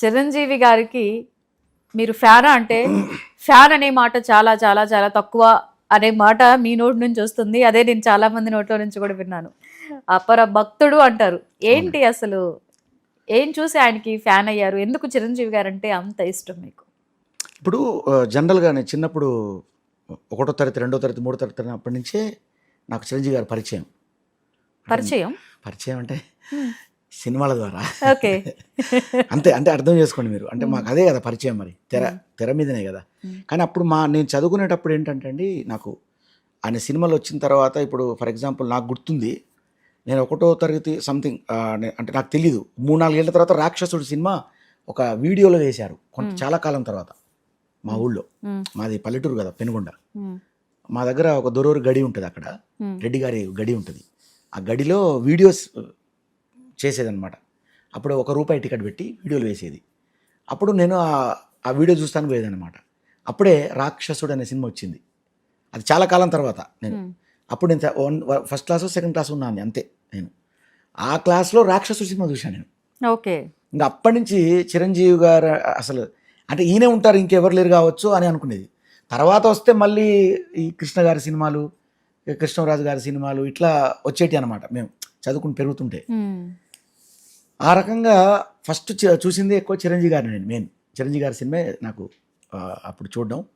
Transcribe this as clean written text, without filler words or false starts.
చిరంజీవి గారికి మీరు ఫ్యానా అంటే ఫ్యాన్ అనే మాట చాలా చాలా చాలా తక్కువ అనే మాట మీ నోటి నుంచి వస్తుంది. అదే నేను చాలా మంది నోట్లో నుంచి కూడా విన్నాను. అపర భక్తుడు అంటారు. ఏంటి అసలు ఏం చూసి ఆయనకి ఫ్యాన్ అయ్యారు? ఎందుకు చిరంజీవి గారు అంటే అంత ఇష్టం మీకు? ఇప్పుడు జనరల్గా నేను చిన్నప్పుడు 1వ తరగతి 2వ తరగతి 3వ తరగతి అప్పటి నుంచే నాకు చిరంజీవి గారు పరిచయం. పరిచయం అంటే సినిమాల ద్వారా. ఓకే. అంతే, అంటే అర్థం చేసుకోండి మీరు. అంటే మాకు అదే కదా పరిచయం, మరి తెర మీదనే కదా. కానీ అప్పుడు నేను చదువుకునేటప్పుడు ఏంటంటే అండి, నాకు ఆయన సినిమాలు వచ్చిన తర్వాత, ఇప్పుడు ఫర్ ఎగ్జాంపుల్ నాకు గుర్తుంది, నేను 1వ తరగతి సంథింగ్, అంటే నాకు తెలీదు, 3-4 ఏళ్ళ తర్వాత రాక్షసుడు సినిమా ఒక వీడియోలో వేశారు చాలా కాలం తర్వాత మా ఊళ్ళో. మాది పల్లెటూరు కదా, పెనుగొండ. మా దగ్గర ఒక దొరూరు గడి ఉంటుంది, అక్కడ రెడ్డి గారి గడి ఉంటుంది. ఆ గడిలో వీడియోస్ చేసేదన్నమాట. అప్పుడు ₹1 టికెట్ పెట్టి వీడియోలు వేసేది. అప్పుడు నేను ఆ వీడియో చూస్తాను పోయేదన్నమాట. అప్పుడే రాక్షసుడు అనే సినిమా వచ్చింది. అది చాలా కాలం తర్వాత. అప్పుడు నేను ఫస్ట్ క్లాస్ సెకండ్ క్లాస్ ఉన్నాను అంతే. నేను ఆ క్లాస్లో రాక్షసుడు సినిమా చూశాను నేను. ఓకే. ఇంకా అప్పటి నుంచి చిరంజీవి గారు అసలు అంటే ఈయనే ఉంటారు, ఇంకెవరు లేరు కావచ్చు అని అనుకునేది. తర్వాత వస్తే మళ్ళీ ఈ కృష్ణ గారి సినిమాలు, కృష్ణరాజు గారి సినిమాలు ఇట్లా వచ్చేటి అనమాట. మేము చదువుకుని పెరుగుతుంటే ఆ రకంగా ఫస్ట్ చూసింది ఎక్కువ చిరంజీవి గారిని. నేను చిరంజీవి గారి సినిమా నాకు అప్పుడు చూడడం.